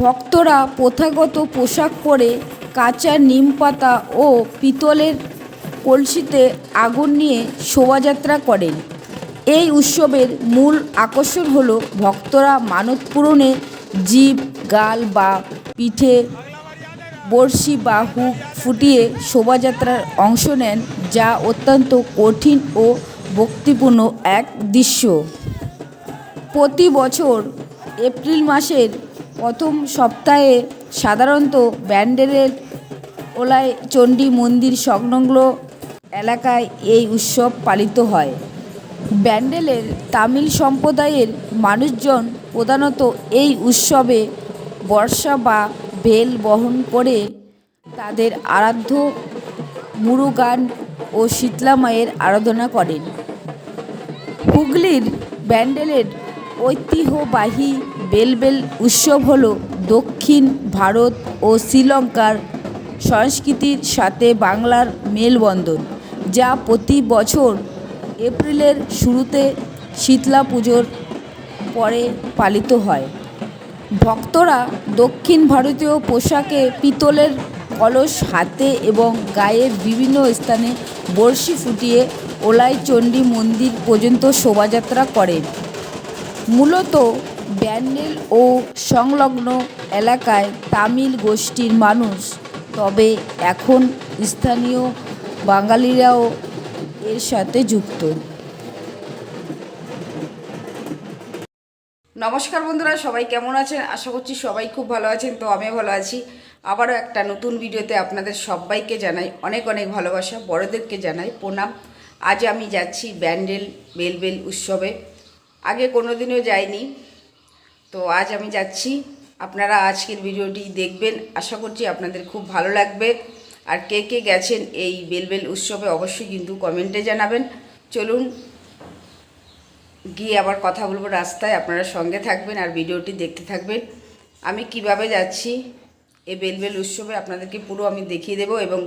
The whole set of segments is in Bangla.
ভক্তরা প্রথাগত পোশাক পরে কাঁচা নিম পাতা ও পিতলের কলসিতে আগুন নিয়ে শোভাযাত্রা করেন। এই উৎসবের মূল আকর্ষণ হলো ভক্তরা মানত পূরণে জিভ, গাল বা পিঠে বড়শি বা হুক ফুটিয়ে শোভাযাত্রার অংশ নেন, যা অত্যন্ত কঠিন ও ভক্তিপূর্ণ এক দৃশ্য। প্রতি বছর এপ্রিল মাসের প্রথম সপ্তাহে সাধারণত ব্যান্ডেলের ওলাই চণ্ডী মন্দির সংলগ্ন এলাকায় এই উৎসব পালিত হয়। ব্যান্ডেলের তামিল সম্প্রদায়ের মানুষজন প্রধানত এই উৎসবে বর্ষা বা বেল বহন করে তাদের আরাধ্য মুরুগান ও শীতলা মায়ের আরাধনা করেন। হুগলির ব্যান্ডেলের ঐতিহ্যবাহী বেলবেল উৎসব হল দক্ষিণ ভারত ও শ্রীলঙ্কার সংস্কৃতির সাথে বাংলার মেলবন্ধন, যা প্রতি বছর এপ্রিলের শুরুতে শীতলা পুজোর পরে পালিত হয়। ভক্তরা দক্ষিণ ভারতীয় পোশাকে পিতলের কলস হাতে এবং গায়ের বিভিন্ন স্থানে বড়শি ফুটিয়ে ওলাই চণ্ডী মন্দির পর্যন্ত শোভাযাত্রা করেন। মূলত ব্যান্ডেল ও সংলগ্ন এলাকায় তামিল গোষ্ঠীর মানুষ, তবে এখন স্থানীয় বাঙালিরাও এর সাথে যুক্ত। নমস্কার বন্ধুরা, সবাই কেমন আছেন? আশা করছি সবাই খুব ভালো আছেন। তো আমিও ভালো আছি। আবারও একটা নতুন ভিডিওতে আপনাদের সবাইকে জানাই অনেক অনেক ভালোবাসা, বড়দেরকে জানাই প্রণাম। আজ আমি যাচ্ছি ব্যান্ডেল বেলবেল উৎসবে। আগে কোনো দিনও যাইনি, তো আজ আমি যাচ্ছি। আপনারা আজকের ভিডিওটি দেখবেন, আশা করছি আপনাদের খুব ভালো লাগবে। আর কে কে গেছেন এই বেলবেল উৎসবে অবশ্যই কিন্তু কমেন্টে জানাবেন। চলুন গিয়ে আবার কথা বলবো রাস্তায়, আপনারা সঙ্গে থাকবেন আর ভিডিওটি দেখতে থাকবেন। আমি কিভাবে যাচ্ছি এই বেলবেল উৎসবে আপনাদেরকে পুরো আমি দেখিয়ে দেব, এবং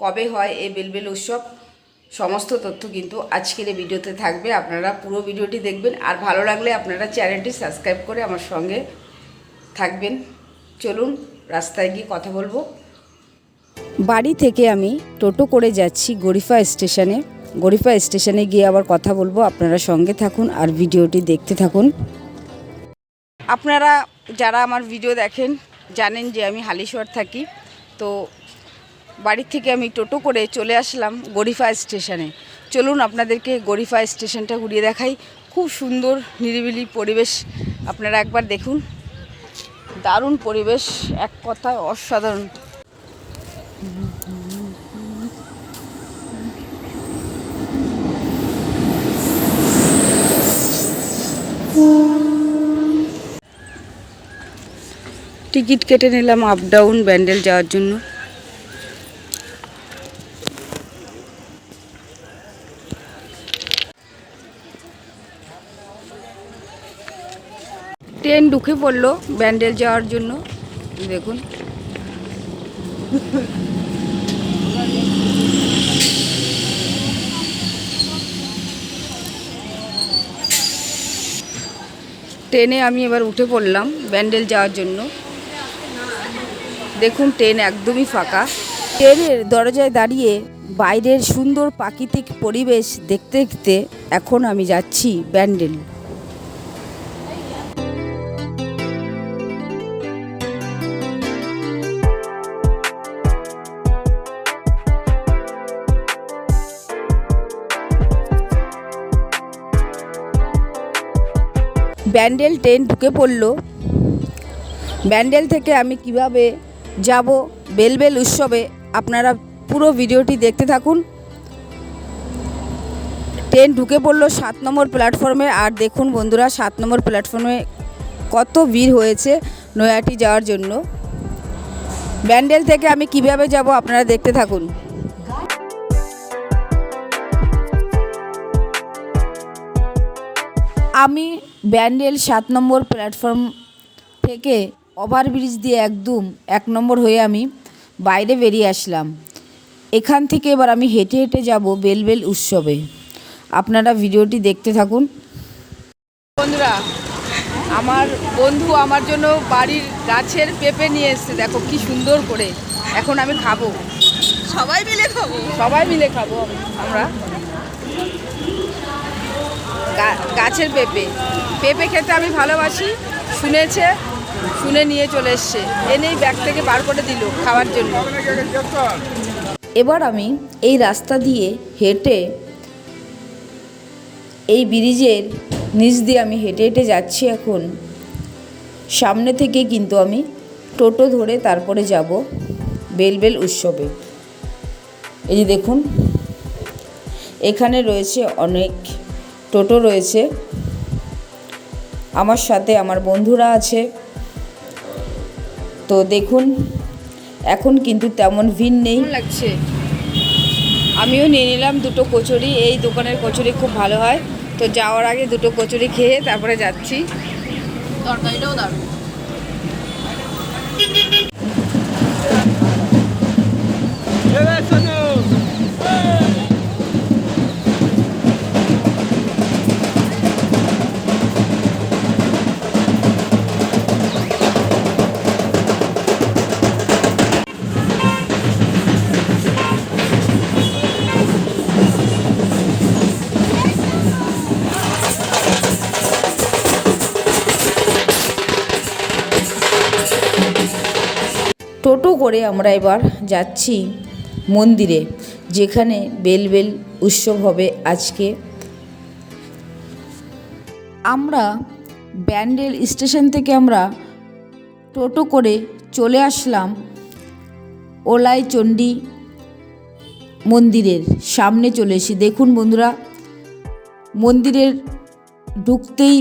কবে হয় এই বেলবেল উৎসব সমস্ত তথ্য কিন্তু আজকের এই ভিডিওতে থাকবে। আপনারা পুরো ভিডিওটি দেখবেন, আর ভালো লাগলে আপনারা চ্যানেলটি সাবস্ক্রাইব করে আমার সঙ্গে থাকবেন। চলুন রাস্তায় গিয়ে কথা বলবো। বাড়ি থেকে আমি টোটো করে যাচ্ছি গরিফা স্টেশনে। গরিফা স্টেশনে গিয়ে আবার কথা বলবো, আপনারা সঙ্গে থাকুন আর ভিডিওটি দেখতে থাকুন। আপনারা যারা আমার ভিডিও দেখেন জানেন যে আমি হালিশহর থাকি। তো বাড়ির থেকে আমি টোটো করে চলে আসলাম গরিফা স্টেশনে। চলুন আপনাদেরকে গরিফা স্টেশনটা ঘুরিয়ে দেখাই। খুব সুন্দর নিরিবিলি পরিবেশ, আপনারা একবার দেখুন। দারুণ পরিবেশ, এক কথায় অসাধারণ। টিকিট কেটে নিলাম আপ ডাউন ব্যান্ডেল যাওয়ার জন্য। ট্রেন ঢুকে পড়লো ব্যান্ডেল যাওয়ার জন্য, দেখুন। ট্রেনে আমি এবার উঠে পড়লাম ব্যান্ডেল যাওয়ার জন্য। দেখুন ট্রেন একদমই ফাঁকা। ট্রেনের দরজায় দাঁড়িয়ে বাইরের সুন্দর প্রাকৃতিক পরিবেশ দেখতে দেখতে এখন আমি যাচ্ছি ব্যান্ডেল। ব্যান্ডেল ট্রেন ঢুকে পড়ল। ব্যান্ডেল থেকে আমি কিভাবে যাব বেলবেল উৎসবে আপনারা পুরো ভিডিওটি দেখতে থাকুন। ট্রেন ঢুকে পড়ল 7 নম্বর প্ল্যাটফর্মে। আর দেখুন বন্ধুরা, 7 নম্বর প্ল্যাটফর্মে কত ভিড় হয়েছে নৈহাটি যাওয়ার জন্য। ব্যান্ডেল থেকে আমি কিভাবে যাব আপনারা দেখতে থাকুন। আমি ব্যান্ডেল 7 নম্বর প্ল্যাটফর্ম থেকে ওভারব্রিজ দিয়ে একদম 1 নম্বর হয়ে আমি বাইরে বেরিয়ে আসলাম। এখান থেকে এবার আমি হেঁটে হেঁটে যাব বেলবেল উৎসবে। আপনারা ভিডিওটি দেখতে থাকুন। বন্ধুরা আমার বন্ধু আমার জন্য বাড়ির গাছের পেঁপে নিয়ে এসেছে, দেখো কি সুন্দর করে। এখন আমি খাবো, সবাই মিলে খাবো। সবাই মিলে খাবো আমরা। গাছের পেঁপে, পেঁপে খেতে আমি ভালোবাসি, শুনে নিয়ে চলে এসছে, এনেই ব্যাগ থেকে বার করে দিল খাওয়ার জন্য। এবার আমি এই রাস্তা দিয়ে হেঁটে, এই ব্রিজের নিচ দিয়ে আমি হেঁটে হেঁটে যাচ্ছি। এখন সামনে থেকে কিন্তু আমি টোটো ধরে তারপরে যাব বেলবেল উৎসবে। এই যে দেখুন, এখানে রয়েছে অনেক টোটো রয়েছে, আমার সাথে আমার বন্ধুরা আছে। তো দেখুন, এখন কিন্তু তেমন ভিড় নেই লাগছে। আমিও নিয়ে নিলাম দুটো কচুরি, এই দোকানের কচুরি খুব ভালো হয়। তো যাওয়ার আগে দুটো কচুরি খেয়ে তারপরে যাচ্ছি। তরকারিটাও দারুণ। টোটো করে আমরা এবার যাচ্ছি মন্দিরে, যেখানে বেলবেল উৎসব হবে আজকে। আমরা ব্যান্ডেল স্টেশন থেকে আমরা টোটো করে চলে আসলাম ওলাই চণ্ডী মন্দিরের সামনে চলে এসেছি। দেখুন বন্ধুরা, মন্দিরের ঢুকতেই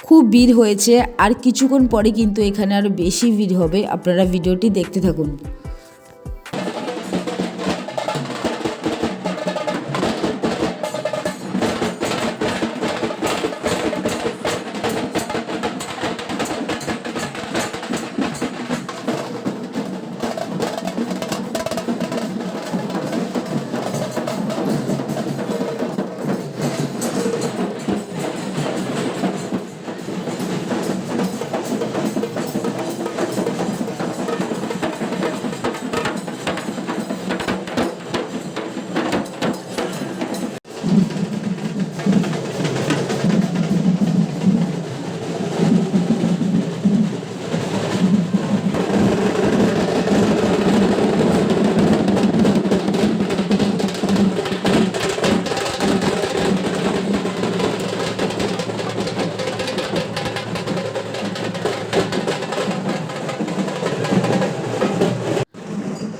খুব ভিড় হয়েছে, আর কিছুক্ষণ পরে কিন্তু এখানে আরও বেশি ভিড় হবে। আপনারা ভিডিওটি দেখতে থাকুন।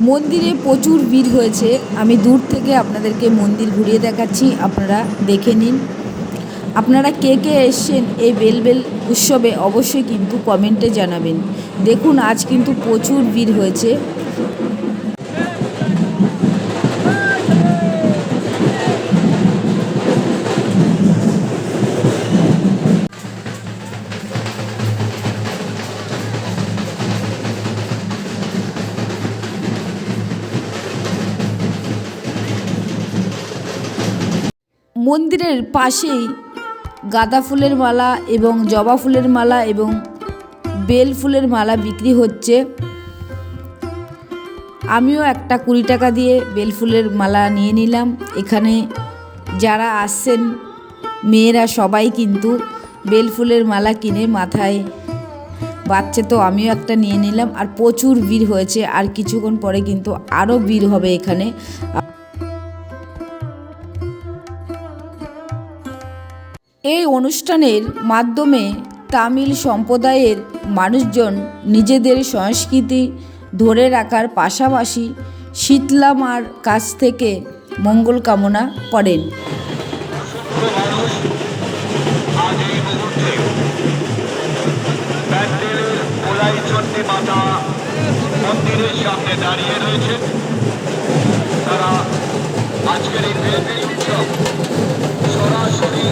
মন্দিরে প্রচুর ভিড় হয়েছে, আমি দূর থেকে আপনাদেরকে মন্দির ঘুরিয়ে দেখাচ্ছি, আপনারা দেখে নিন। আপনারা কে কে এসছেন এই বেলবেল উৎসবে অবশ্যই কিন্তু কমেন্টে জানাবেন। দেখুন, আজ কিন্তু প্রচুর ভিড় হয়েছে। মন্দিরের পাশেই গাঁদা ফুলের মালা এবং জবা ফুলের মালা এবং বেল ফুলের মালা বিক্রি হচ্ছে। আমিও একটা 20 টাকা দিয়ে বেল ফুলের মালা নিয়ে নিলাম। এখানে যারা আসছেন মেয়েরা সবাই কিন্তু বেল ফুলের মালা কিনে মাথায় বাঁধছে, তো আমিও একটা নিয়ে নিলাম। আর প্রচুর ভিড় হয়েছে, আর কিছুক্ষণ পরে কিন্তু আরও ভিড় হবে এখানে। এই অনুষ্ঠানের মাধ্যমে তামিল সম্প্রদায়ের মানুষজন নিজেদের সংস্কৃতি ধরে রাখার পাশাপাশি শীতলা মার কাছ থেকে মঙ্গল কামনা করেন। মন্দিরের সামনে দাঁড়িয়ে রয়েছে, তারা আজকের এই বেলবেল উৎসব সরাসরি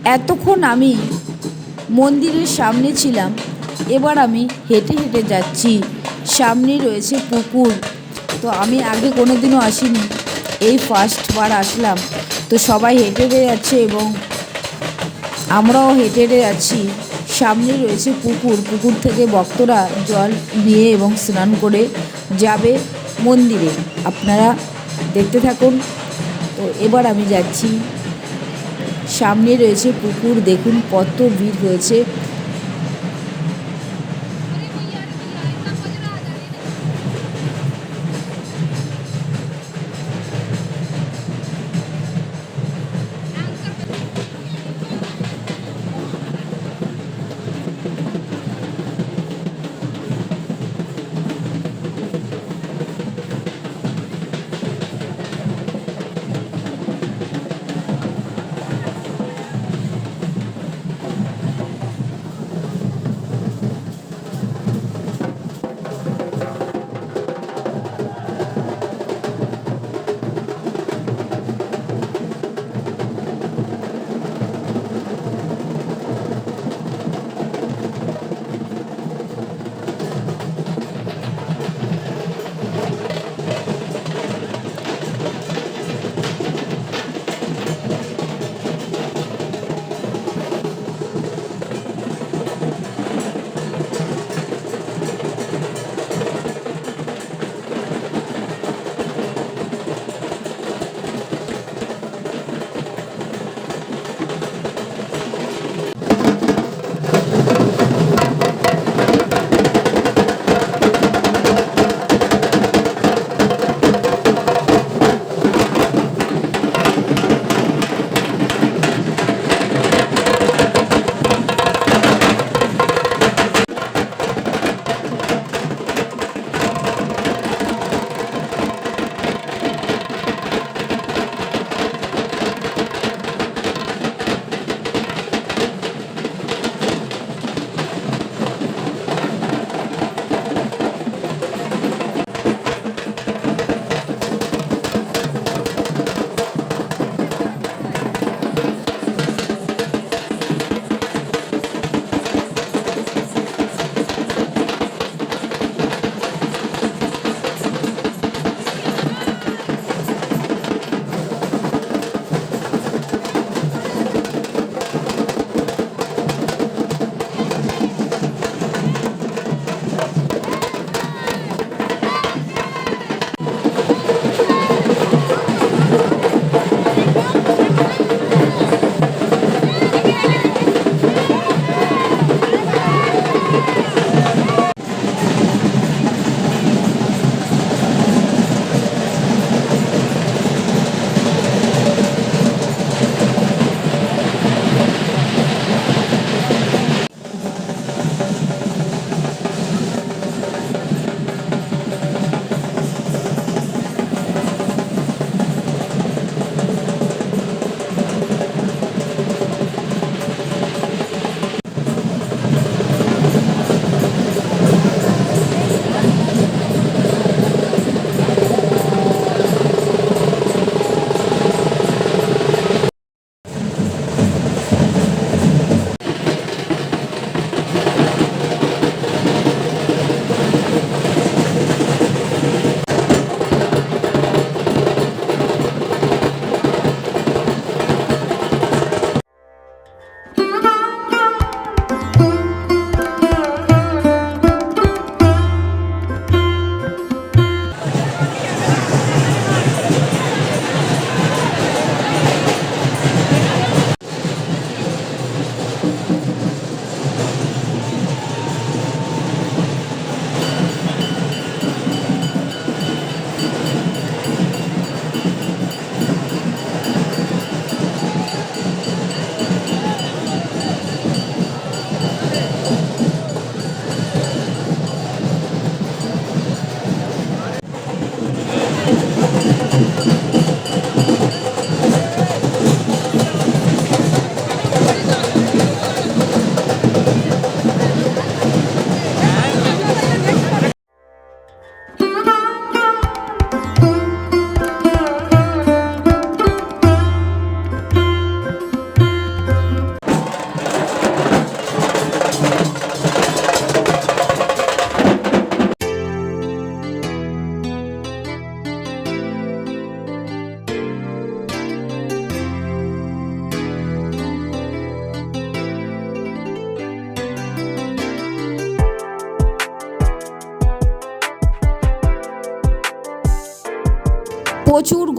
এতক্ষণ আমি মন্দিরের সামনে ছিলাম, এবার আমি হেঁটে হেঁটে যাচ্ছি। সামনে রয়েছে পুকুর। তো আমি আগে কোনো দিনও আসিনি, এই ফার্স্টবার আসলাম। তো সবাই হেঁটে হেঁটে যাচ্ছে এবং আমরাও হেঁটে হেঁটে যাচ্ছি। সামনে রয়েছে পুকুর। পুকুর থেকে ভক্তরা জল নিয়ে এবং স্নান করে যাবে মন্দিরে। আপনারা দেখতে থাকুন। তো এবার আমি যাচ্ছি। সামনে রয়েছে পুকুর, দেখুন কত ভিড় হয়েছে।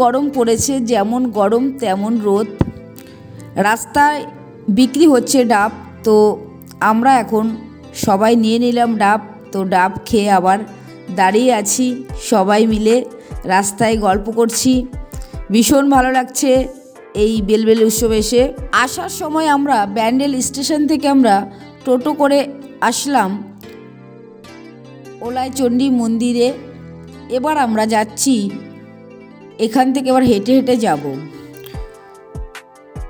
গরম পড়েছে, যেমন গরম তেমন রোদ। রাস্তায় বিক্রি হচ্ছে ডাব, তো আমরা এখন সবাই নিয়ে নিলাম ডাব। তো ডাব খেয়ে আবার দাঁড়িয়ে আছি, সবাই মিলে রাস্তায় গল্প করছি। ভীষণ ভালো লাগছে এই বেলবেল উৎসবে এসে। আসার সময় আমরা ব্যান্ডেল স্টেশন থেকে আমরা টোটো করে আসলাম ওলাইচণ্ডী মন্দিরে। এবার আমরা যাচ্ছি, এখান থেকে এবার হেঁটে হেঁটে যাব।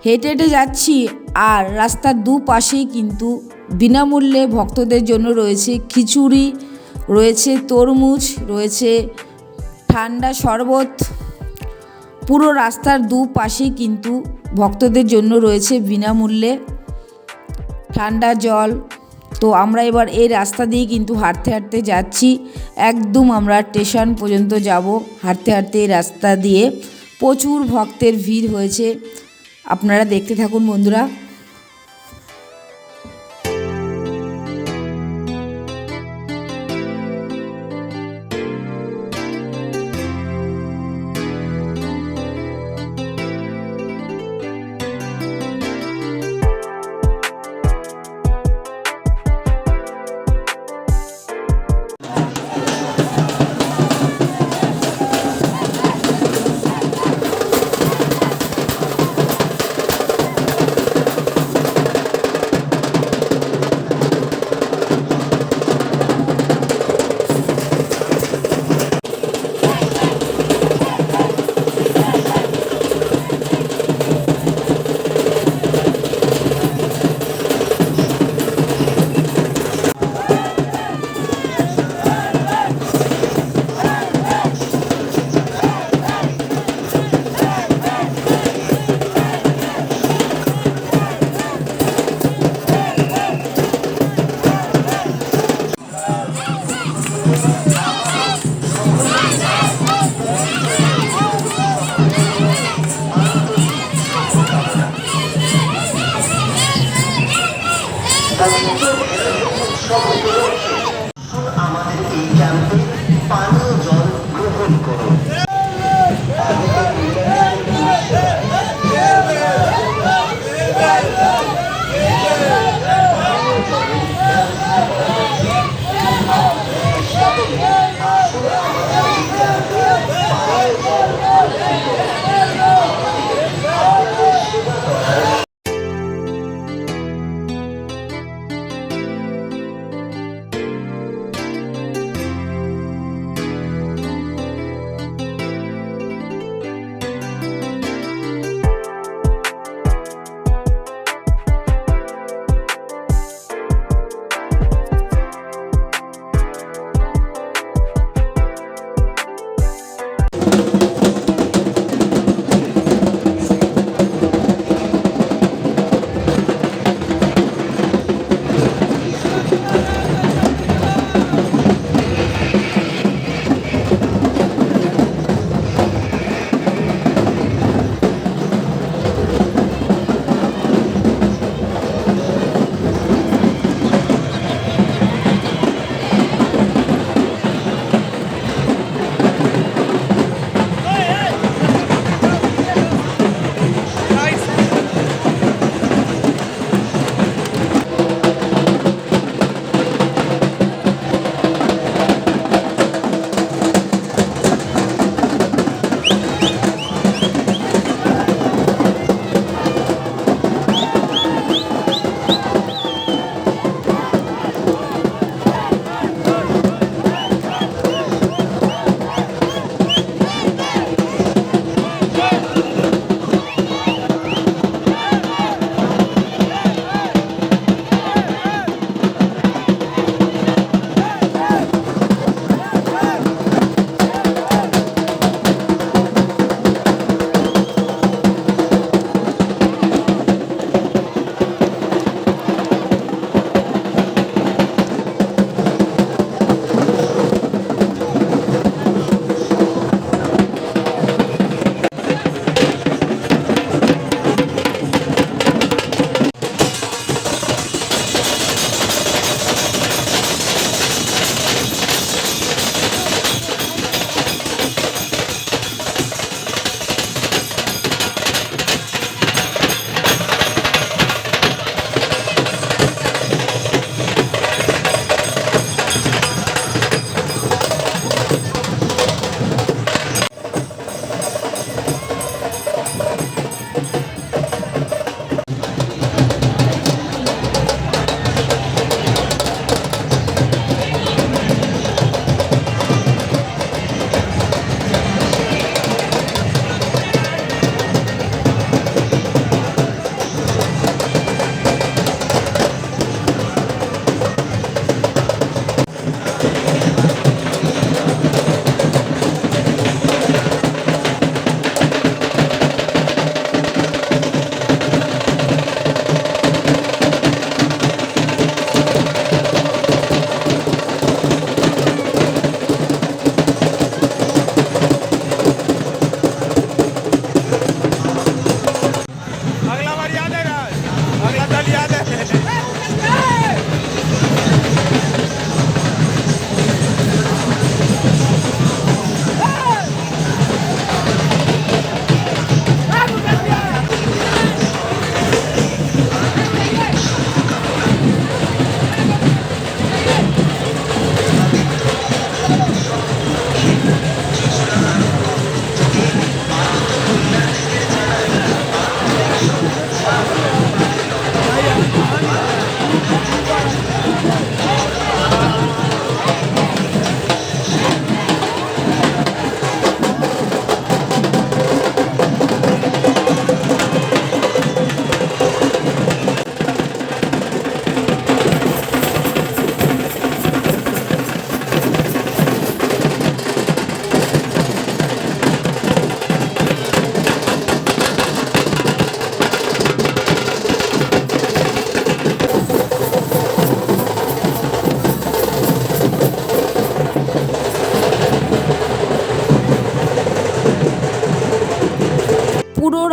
হেঁটে হেঁটে যাচ্ছি, আর রাস্তার দুপাশেই কিন্তু বিনামূল্যে ভক্তদের জন্য রয়েছে খিচুড়ি, রয়েছে তরমুজ, রয়েছে ঠান্ডা শরবত। পুরো রাস্তার দুপাশেই কিন্তু ভক্তদের জন্য রয়েছে বিনামূল্যে ঠান্ডা জল। তো আমরা এবার এই রাস্তা দিয়ে কিন্তু হাঁটতে হাঁটতে যাচ্ছি, একদম আমরা স্টেশন পর্যন্ত যাব হাঁটতে হাঁটতে। এই রাস্তা দিয়ে প্রচুর ভক্তের ভিড় হয়েছে, আপনারা দেখতে থাকুন বন্ধুরা।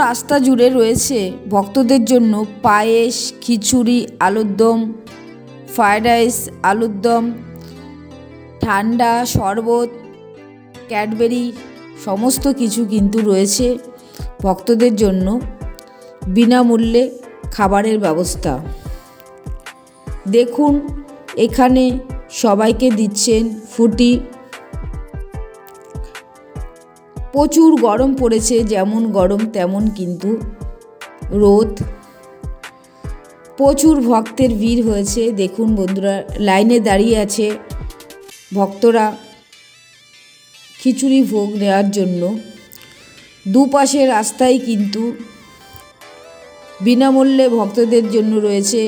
রাস্তা জুড়ে রয়েছে ভক্তদের জন্য পায়েস, খিচুড়ি, আলুর দম, ফ্রায়েড রাইস, আলুর দম, ঠান্ডা, শরবত, ক্যাডবেরি সমস্ত কিছু কিন্তু রয়েছে ভক্তদের জন্য বিনামূল্যে খাবারের ব্যবস্থা। দেখুন এখানে সবাইকে দিচ্ছেন ফুটি। প্রচুর গরম পড়েছে, যেমন গরম তেমন কিন্তু রোদ। প্রচুর ভক্তের ভিড় হয়েছে। দেখুন বন্ধুরা, লাইনে দাঁড়িয়ে আছে ভক্তরা খিচুড়ি ভোগ নেওয়ার জন্য। দুপাশে রাস্তায় কিন্তু বিনামূল্যে ভক্তদের জন্য রয়েছে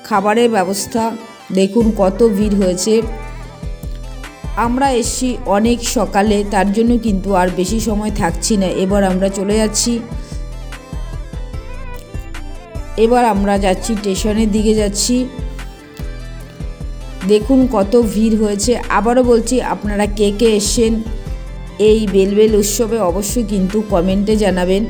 খাবারের ব্যবস্থা। দেখুন কত ভিড় হয়েছে। আমরা এসছি অনেক সকালে, তার জন্য কিন্তু আর বেশি সময় থাকছি না। এবার আমরা চলে যাচ্ছি। এবার আমরা যাচ্ছি স্টেশনের দিকে যাচ্ছি। দেখুন কত ভিড় হয়েছে। আবারও বলছি, আপনারা কে কে এসছেন এই বেলবেল উৎসবে অবশ্যই কিন্তু কমেন্টে জানাবেন।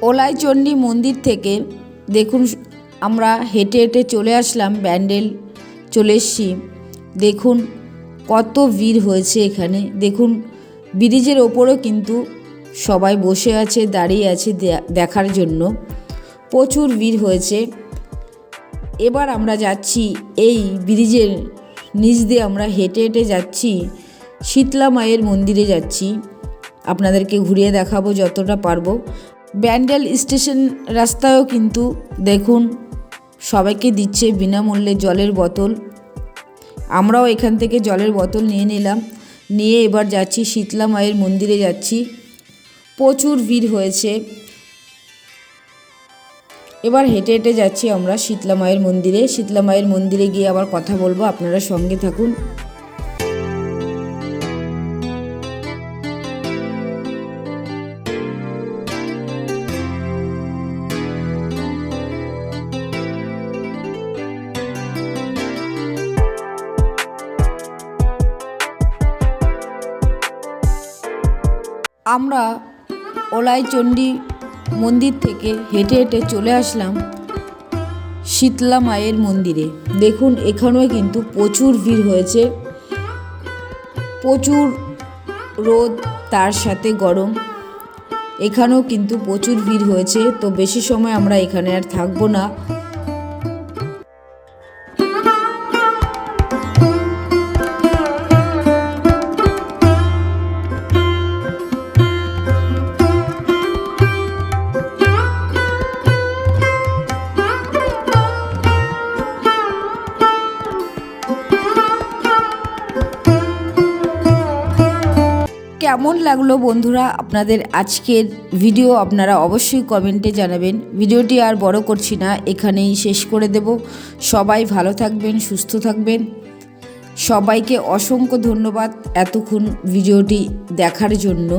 ওলাইচণ্ডী মন্দির থেকে দেখুন আমরা হেঁটে হেঁটে চলে আসলাম ব্যান্ডেল, চলে এসছি। দেখুন কত ভিড় হয়েছে এখানে। দেখুন ব্রিজের ওপরেও কিন্তু সবাই বসে আছে, দাঁড়িয়ে আছে দেখার জন্য। প্রচুর ভিড় হয়েছে। এবার আমরা যাচ্ছি এই ব্রিজের নিচ দিয়ে, আমরা হেঁটে হেঁটে যাচ্ছি শীতলা মায়ের মন্দিরে যাচ্ছি। আপনাদেরকে ঘুরিয়ে দেখাবো যতটা পারবো। ব্যান্ডেল স্টেশন রাস্তায়ও কিন্তু দেখুন সবাইকে দিচ্ছে বিনামূল্যে জলের বোতল। আমরাও এখান থেকে জলের বোতল নিয়ে নিলাম, নিয়ে এবার যাচ্ছি শীতলা মায়ের মন্দিরে যাচ্ছি। প্রচুর ভিড় হয়েছে। এবার হেঁটে হেঁটে যাচ্ছি আমরা শীতলা মায়ের মন্দিরে। শীতলা মায়ের মন্দিরে গিয়ে আবার কথা বলবো, আপনারা সঙ্গে থাকুন। আমরা ওলাইচণ্ডী মন্দির থেকে হেঁটে হেঁটে চলে আসলাম শীতলা মায়ের মন্দিরে। দেখুন এখানেও কিন্তু প্রচুর ভিড় হয়েছে। প্রচুর রোদ, তার সাথে গরম। এখানেও কিন্তু প্রচুর ভিড় হয়েছে। তো বেশি সময় আমরা এখানে আর থাকবো না। কেমন লাগলো বন্ধুরা আপনাদের আজকের ভিডিও আপনারা অবশ্যই কমেন্টে জানাবেন। ভিডিওটি আর বড় করছি না, এখানেই শেষ করে দেব। সবাই ভালো থাকবেন, সুস্থ থাকবেন। সবাইকে অসংখ্য ধন্যবাদ এতক্ষণ ভিডিওটি দেখার জন্য।